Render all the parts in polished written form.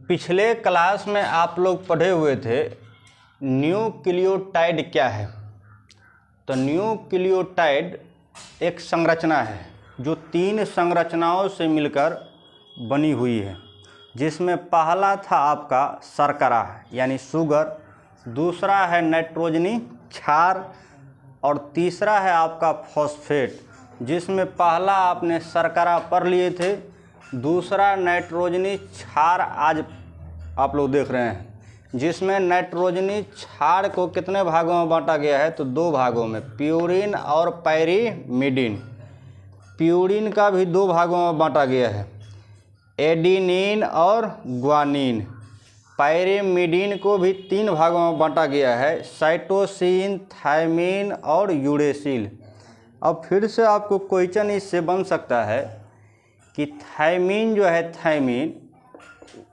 पिछले क्लास में आप लोग पढ़े हुए थे न्यूक्लियोटाइड क्या है। तो न्यूक्लियोटाइड एक संरचना है जो 3 संरचनाओं से मिलकर बनी हुई है, जिसमें पहला था आपका शर्करा यानी शुगर, दूसरा है नाइट्रोजनी क्षार और तीसरा है आपका फॉस्फेट, जिसमें पहला आपने शर्करा पढ़ लिए थे, दूसरा नाइट्रोजनी क्षार आज आप लोग देख रहे हैं, जिसमें नाइट्रोजनी क्षार को कितने भागों में बांटा गया है। तो 2 भागों में, प्यूरिन और पायरीमिडीन। प्यूरिन का भी 2 भागों में बांटा गया है, एडिनिन और ग्वानिन। पायरीमिडीन को भी 3 भागों में बांटा गया है, साइटोसिन, थायमिन और यूरेसिल। अब फिर से आपको क्वेश्चन इससे बन सकता है कि थायमिन जो है, थायमिन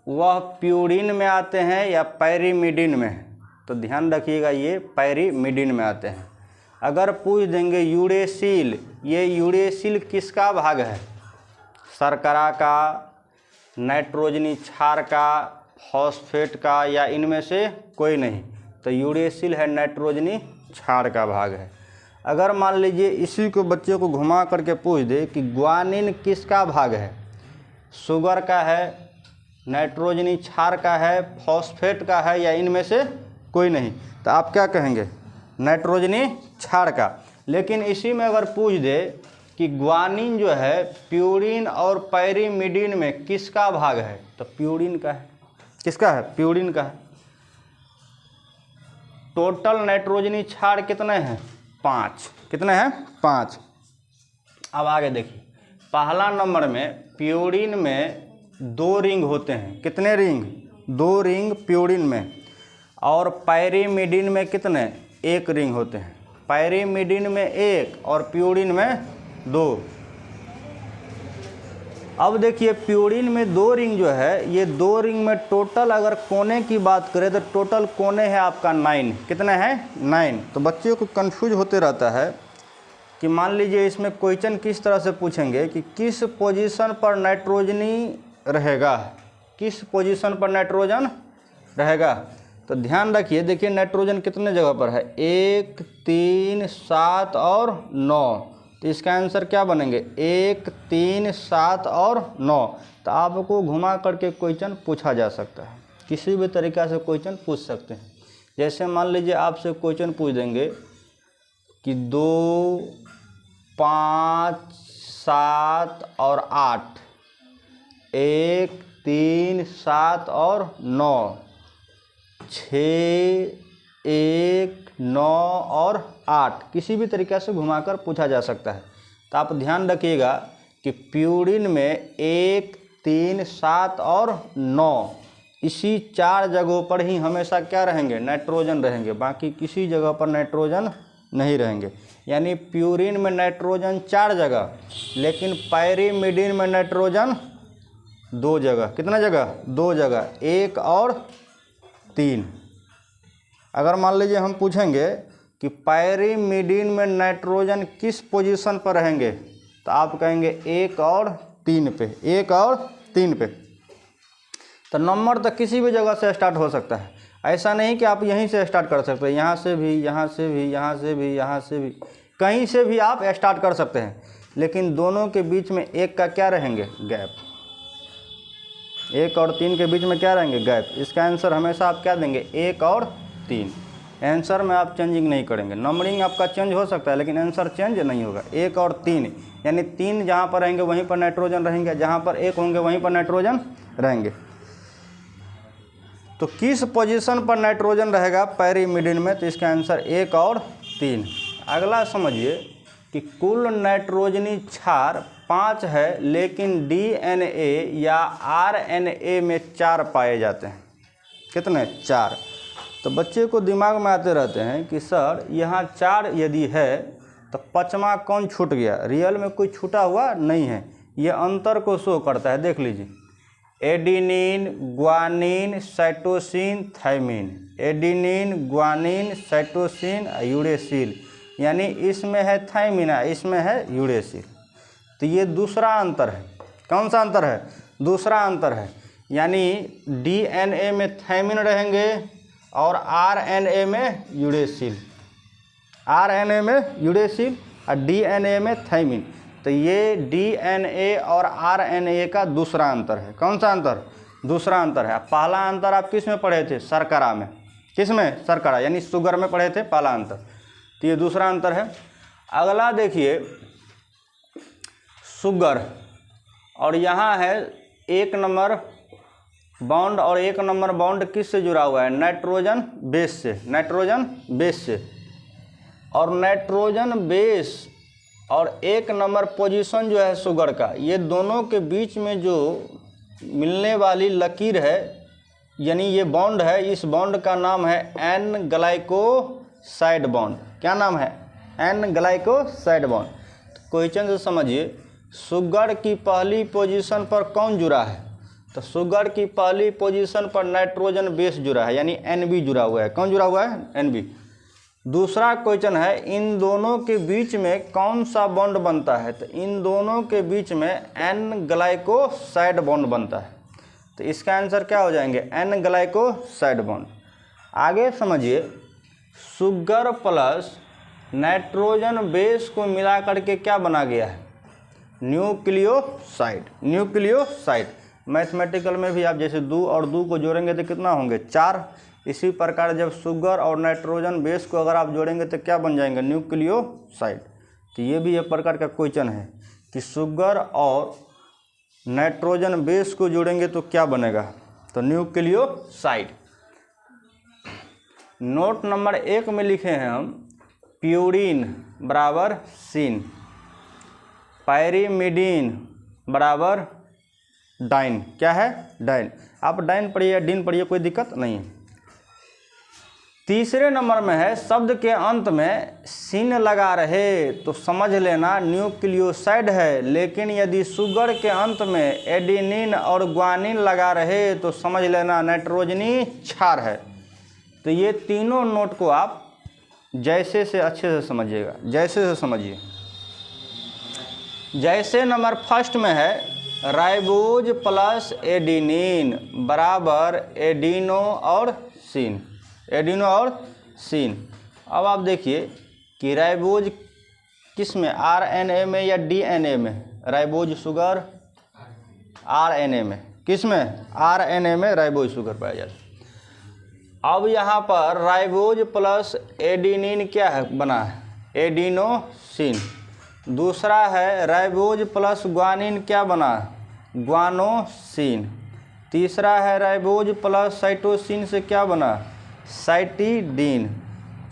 वह प्यूरिन में आते हैं या पायरीमिडीन में। तो ध्यान रखिएगा, ये पायरीमिडीन में आते हैं। अगर पूछ देंगे यूरेसिल, ये यूरेसिल किसका भाग है? शर्करा का, नाइट्रोजनी क्षार का, फॉस्फेट का, या इनमें से कोई नहीं। तो यूरेसिल है नाइट्रोजनी क्षार का भाग है। अगर मान लीजिए इसी को बच्चे को घुमा करके पूछ दे कि ग्वानिन किसका भाग है? शुगर का है, नाइट्रोजनी क्षार का है, फॉस्फेट का है, या इनमें से कोई नहीं। तो आप क्या कहेंगे? नाइट्रोजनी क्षार का। लेकिन इसी में अगर पूछ दे कि ग्वानिन जो है प्यूरिन और पायरीमिडीन में किसका भाग है? तो प्यूरिन का है। किसका है? प्यूरिन का है। टोटल नाइट्रोजनी क्षार कितने हैं? 5। कितने हैं? 5। अब आगे देखिए, पहला नंबर में प्यूरिन में 2 रिंग होते हैं। कितने रिंग? 2 रिंग प्यूरिन में। और पायरीमिडीन में कितने? 1 रिंग होते हैं। पायरीमिडीन में 1 और प्यूरिन में 2। अब देखिए, प्यूरिन में 2 रिंग जो है, ये 2 रिंग में टोटल अगर कोने की बात करें तो टोटल कोने है आपका 9। कितने हैं? 9। तो बच्चों को कंफ्यूज होते रहता है कि मान लीजिए इसमें क्वेश्चन किस तरह से पूछेंगे कि किस पोजीशन पर नाइट्रोजनी रहेगा, किस पोजीशन पर नाइट्रोजन रहेगा। तो ध्यान रखिए, देखिए नाइट्रोजन कितने जगह पर है? 1, 3, 7 और 9। तो इसका आंसर क्या बनेंगे? 1, 3, 7 और 9। तो आपको घुमा करके क्वेश्चन पूछा जा सकता है, किसी भी तरीक़ा से क्वेश्चन पूछ सकते हैं। जैसे मान लीजिए आपसे क्वेश्चन पूछ देंगे कि 2, 5, 7 और 8, 1, 3, 7 और 9, 6, 1, 9 और 8, किसी भी तरीक़े से घुमाकर पूछा जा सकता है। तो आप ध्यान रखिएगा कि प्यूरिन में 1, 3, 7 और 9, इसी 4 जगहों पर ही हमेशा क्या रहेंगे? नाइट्रोजन रहेंगे। बाकी किसी जगह पर नाइट्रोजन नहीं रहेंगे। यानी प्यूरिन में नाइट्रोजन 4 जगह, लेकिन पायरीमिडीन में नाइट्रोजन 2 जगह। कितना जगह? 2 जगह, 1 और 3। अगर मान लीजिए हम पूछेंगे कि पायरीमिडीन में नाइट्रोजन किस पोजीशन पर रहेंगे, तो आप कहेंगे 1 और 3 पे, 1 और 3 पे। तो नंबर तो किसी भी जगह से स्टार्ट हो सकता है। ऐसा नहीं कि आप यहीं से स्टार्ट कर सकते हैं, यहाँ से भी, यहाँ से भी, यहाँ से भी, यहाँ से भी, कहीं से भी आप स्टार्ट कर सकते हैं। लेकिन दोनों के बीच में 1 का क्या रहेंगे? गैप। 1 और 3 के बीच में क्या रहेंगे? गैप। इसका आंसर हमेशा आप क्या देंगे? 1 और 3। आंसर में आप चेंजिंग नहीं करेंगे। नंबरिंग आपका चेंज हो सकता है, लेकिन आंसर चेंज नहीं होगा। 1 और 3, यानी 3 जहाँ पर रहेंगे वहीं पर नाइट्रोजन रहेंगे, जहाँ पर 1 होंगे वहीं पर नाइट्रोजन रहेंगे। तो किस पोजीशन पर नाइट्रोजन रहेगा पायरीमिडीन में? तो इसका आंसर 1 और 3। अगला समझिए कि कुल नाइट्रोजनी क्षार 5 है, लेकिन डीएनए या आरएनए में 4 पाए जाते हैं। कितने? 4। तो बच्चे को दिमाग में आते रहते हैं कि सर यहाँ 4 यदि है तो 5वां कौन छूट गया? रियल में कोई छूटा हुआ नहीं है, ये अंतर को शो करता है। देख लीजिए, adenine, guanine, cytosine, thymine. Adenine, guanine, cytosine, uracil. यानी इसमें है थायमिन, इसमें है यूरेसिल। तो ये दूसरा अंतर है। कौन सा अंतर है? दूसरा अंतर है। यानी DNA में थायमिन रहेंगे और RNA में यूरेसिल, RNA में यूरेसिल और DNA में थायमिन। तो ये DNA और RNA का दूसरा अंतर है। कौन सा अंतर? दूसरा अंतर है। पहला अंतर आप किस में पढ़े थे? शर्करा में। किस में? शर्करा यानी शुगर में पढ़े थे पहला अंतर। तो ये दूसरा अंतर है। अगला देखिए शुगर, और यहाँ है 1 नंबर बॉन्ड, और 1 नंबर बॉन्ड किस से जुड़ा हुआ है? नाइट्रोजन बेस से, नाइट्रोजन बेस से। और नाइट्रोजन बेस और 1 नंबर पोजीशन जो है शुगर का, ये दोनों के बीच में जो मिलने वाली लकीर है यानी ये बॉन्ड है, इस बॉन्ड का नाम है एन ग्लाइकोसाइड बॉन्ड। क्या नाम है? N glycoside bond. तो क्वेश्चन से समझिए, शुगर की पहली पोजीशन पर कौन जुड़ा है? तो शुगर की पहली पोजीशन पर नाइट्रोजन बेस जुड़ा है यानी NB जुड़ा हुआ है। कौन जुड़ा हुआ है? NB। दूसरा क्वेश्चन है इन दोनों के बीच में कौन सा बॉन्ड बनता है? तो इन दोनों के बीच में एन ग्लाइकोसाइड बॉन्ड बनता है। तो इसका आंसर क्या हो जाएंगे? N glycoside bond. आगे समझिए, शुगर प्लस नाइट्रोजन बेस को मिला करके क्या बना गया है? न्यूक्लियोसाइड। न्यूक्लियोसाइड मैथमेटिकल में भी आप जैसे 2 और 2 को जोड़ेंगे तो कितना होंगे? 4। इसी प्रकार जब शुगर और नाइट्रोजन बेस को अगर आप जोड़ेंगे तो क्या बन जाएंगे? न्यूक्लियोसाइड। तो ये भी एक प्रकार का क्वेश्चन है कि शुगर और नाइट्रोजन बेस को जोड़ेंगे तो क्या बनेगा? तो न्यूक्लियोसाइड। नोट नंबर 1 में लिखे हैं हम प्यूरिन बराबर सीन, पायरीमिडीन बराबर डाइन। क्या है? डाइन। आप डाइन पढ़िए या डीन पढ़िए, कोई दिक्कत नहीं है। तीसरे नंबर में है शब्द के अंत में सीन लगा रहे तो समझ लेना न्यूक्लियोसाइड है, लेकिन यदि शुगर के अंत में एडेनिन और ग्वानिन लगा रहे तो समझ लेना नाइट्रोजनी क्षार है। तो ये तीनों नोट को आप जैसे से अच्छे से समझिएगा, जैसे से समझिए। जैसे नंबर फर्स्ट में है राइबोज प्लस एडेनिन बराबर एडिनो और सीन, एडिनो और सीन। अब आप देखिए कि राइबोज किस में? RNA में या DNA में? राइबोज शुगर RNA में। किस में? RNA में राइबोज शुगर पाया जाता है। अब यहाँ पर राइबोज प्लस एडेनिन क्या है बना है? एडिनोसिन। दूसरा है राइबोज प्लस ग्वानिन क्या बना है? ग्वानोसिन। तीसरा है राइबोज प्लस साइटोसिन से क्या बना? साइटिडीन।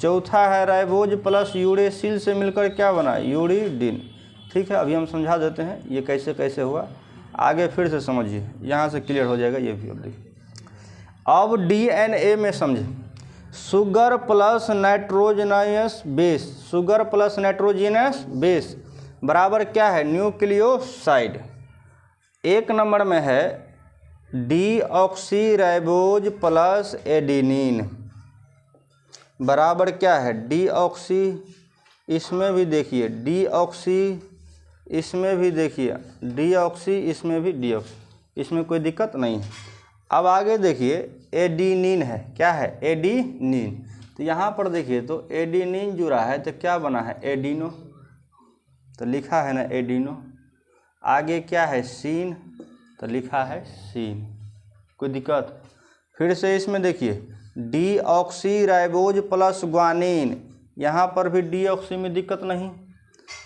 चौथा है राइबोज प्लस यूरेसिल से मिलकर क्या बना? यूरिडीन। ठीक है, अभी हम समझा देते हैं ये कैसे कैसे हुआ, आगे फिर से समझिए, यहाँ से क्लियर हो जाएगा ये भी। अब देखिए, अब DNA में समझे, sugar plus nitrogenous base, sugar plus nitrogenous base बराबर क्या है? न्यूक्लियोसाइड। 1 नंबर में है डीऑक्सीराइबोज प्लस एडेनिन बराबर क्या है? डीऑक्सी। इसमें भी देखिए डीऑक्सी, इसमें भी देखिए डीऑक्सी, इसमें भी डीऑक्सी, इसमें कोई दिक्कत नहीं है। अब आगे देखिए एडेनिन है। क्या है? एडेनिन। तो यहाँ पर देखिए तो एडेनिन जुड़ा है तो क्या बना है? एडिनो। तो लिखा है ना एडिनो। आगे क्या है? सीन, तो लिखा है सीन। कोई दिक्कत? फिर से इसमें देखिए डीऑक्सीराइबोज प्लस ग्वानिन, यहाँ पर भी डीऑक्सी में दिक्कत नहीं,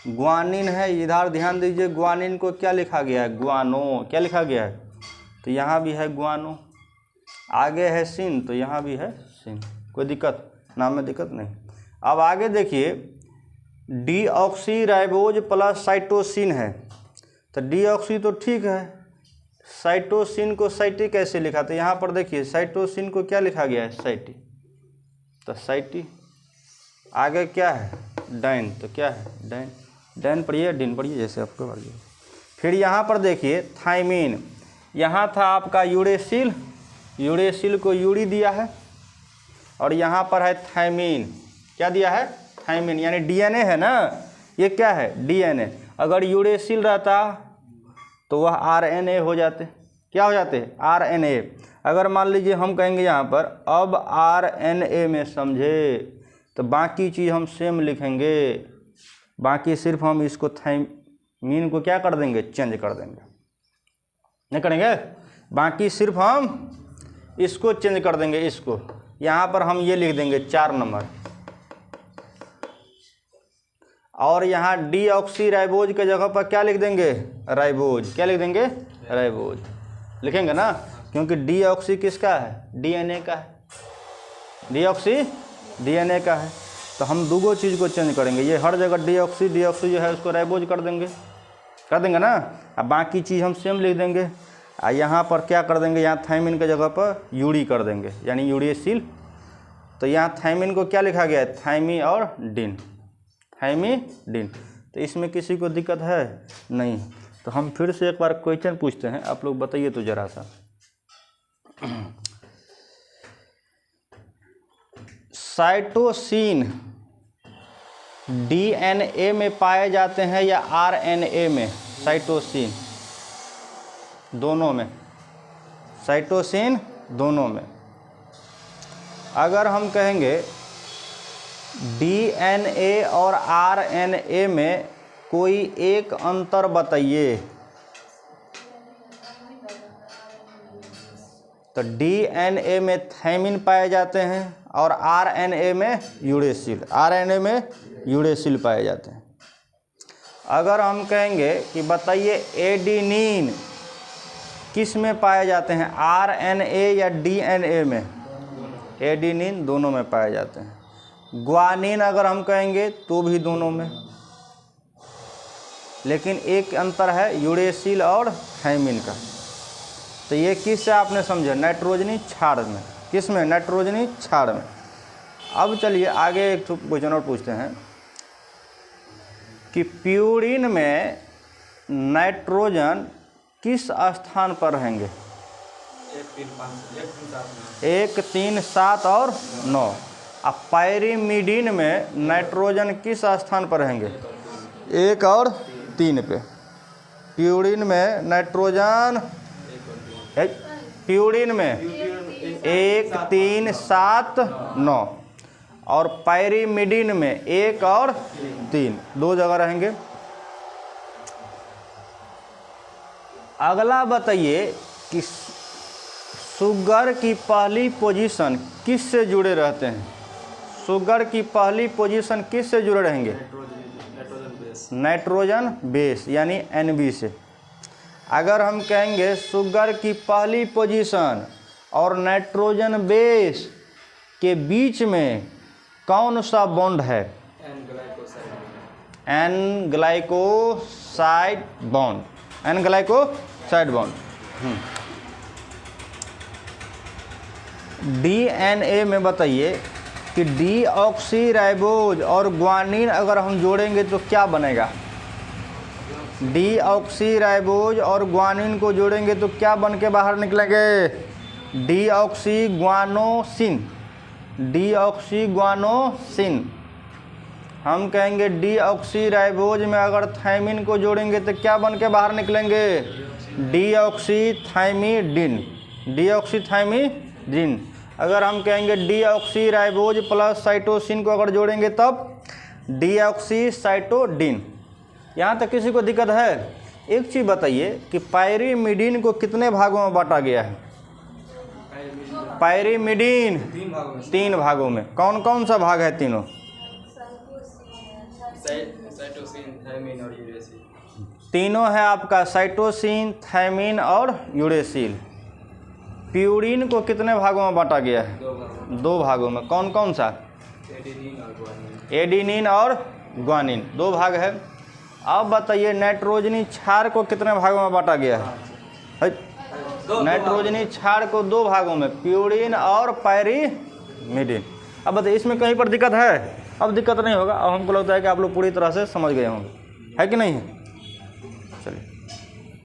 ग्वानिन है, इधर ध्यान दीजिए ग्वानिन को क्या लिखा गया है? ग्वानो। क्या लिखा गया है? तो यहाँ भी है ग्वानो। आगे है सिन, तो यहाँ भी है सिन। कोई दिक्कत? नाम में दिक्कत नहीं। अब आगे देखिए डीऑक्सीराइबोज प्लस साइटोसिन है, तो डीऑक्सी तो ठीक है, साइटोसिन को साइटी कैसे लिखा? तो यहाँ पर देखिए साइटोसिन को क्या लिखा गया है? साइटी। तो साइटी। आगे क्या है? डाइन। तो क्या है? डाइन। डाइन पढ़िए, डिन पढ़िए, जैसे आपको पढ़िए। फिर यहाँ पर देखिए थाइमिन, यहाँ था आपका यूरेसिल, यूरेसिल को यूरी दिया है, और यहाँ पर है थाइमिन। क्या दिया है? थाइमिन, यानी DNA है ना, ये क्या है? DNA। अगर यूरेसिल रहता तो वह RNA हो जाते। क्या हो जाते हैं, RNA। अगर मान लीजिए हम कहेंगे यहाँ पर अब RNA में समझे, तो बाकी चीज़ हम सेम लिखेंगे, बाकी सिर्फ हम इसको थायमीन को क्या कर देंगे, चेंज कर देंगे, नहीं करेंगे, बाकी सिर्फ हम इसको चेंज कर देंगे। इसको यहाँ पर हम ये लिख देंगे 4 नंबर, और यहाँ डीऑक्सी राइबोज के जगह पर क्या लिख देंगे, राइबोज। क्या लिख देंगे, राइबोज लिखेंगे ना, क्योंकि डीऑक्सी किसका है, DNA का है, डीऑक्सी DNA का है। तो हम दूगो चीज़ को चेंज करेंगे, ये हर जगह डीऑक्सी जो है उसको राइबोज कर देंगे ना, अब बाकी चीज़ हम सेम लिख देंगे। यहाँ पर क्या कर देंगे, यहाँ थायमीन के जगह पर यूरी कर देंगे, यानी यूरेसिल। तो यहाँ थायमीन को क्या लिखा गया है, थायमी और डिन, थायमीडिन। तो इसमें किसी को दिक्कत है नहीं। तो हम फिर से एक बार क्वेश्चन पूछते हैं, आप लोग बताइए तो जरा सा। साइटोसिन DNA में पाए जाते हैं या RNA में, साइटोसिन दोनों में, साइटोसिन दोनों में। अगर हम कहेंगे DNA और RNA में कोई एक अंतर बताइए, तो DNA में थायमीन पाए जाते हैं और RNA में यूरेसिल पाए जाते हैं। अगर हम कहेंगे कि बताइए एडिनिन किस में पाए जाते हैं, RNA या DNA में, एडिनिन दोनों में पाए जाते हैं। ग्वानिन अगर हम कहेंगे तो भी दोनों में, लेकिन एक अंतर है यूरेसिल और थायमीन का। तो ये किससे आपने समझा, नाइट्रोजनी क्षार में। किस में, नाइट्रोजनी क्षार में। अब चलिए आगे एक क्वेश्चन और पूछते हैं कि प्यूरिन में नाइट्रोजन किस स्थान पर रहेंगे, 1, 3, 7 और 9। अब पायरीमिडीन में नाइट्रोजन किस स्थान पर रहेंगे, 1 और 3 पे। प्यूरिन में नाइट्रोजन, प्यूरिन में 1, 3, 7, 9 और पायरीमिडीन में 1 और 3, 2 जगह रहेंगे। अगला बताइए कि शुगर की पहली पोजीशन किस से जुड़े रहते हैं, शुगर की पहली पोजीशन किस से जुड़े रहेंगे, नाइट्रोजन बेस यानी NB से। अगर हम कहेंगे शुगर की पहली पोजीशन और नाइट्रोजन बेस के बीच में कौन सा बॉन्ड है, N glycoside bond, N glycoside bond. DNA में बताइए कि डीऑक्सीराइबोज और ग्वानिन अगर हम जोड़ेंगे तो क्या बनेगा, डीऑक्सीराइबोज और ग्वानिन को जोड़ेंगे तो क्या बन के बाहर निकलेंगे, डीऑक्सीग्वानोसिन, डीऑक्सीग्वानोसिन। हम कहेंगे डीऑक्सीराइबोज में अगर थायमीन को जोड़ेंगे तो क्या बन के बाहर निकलेंगे, डीऑक्सीथायमीडिन, डीऑक्सीथायमीडिन। अगर हम कहेंगे डीऑक्सीराइबोज प्लस साइटोसिन को अगर जोड़ेंगे तब डीऑक्सीसाइटोडिन। यहाँ तक किसी को दिक्कत है? एक चीज़ बताइए कि पायरीमिडीन को कितने भागों में बांटा गया है, पायरीमिडीन 3 भागों में। कौन कौन सा भाग है तीनों, तीनों है आपका साइटोसिन, थायमीन और यूरेसिल। प्यूरिन को कितने भागों में बांटा गया है, 2 भागों में। कौन कौन सा, एडिनिन और ग्वानिन, 2 भाग है। अब बताइए नाइट्रोजनी क्षार को कितने भागों में बांटा गया है, नाइट्रोजनी क्षार को 2 भागों में, प्यूरिन और पायरीमिडीन। अब बताइए इसमें कहीं पर दिक्कत है? अब दिक्कत नहीं होगा। अब हमको लगता है कि आप लोग पूरी तरह से समझ गए होंगे, है कि नहीं?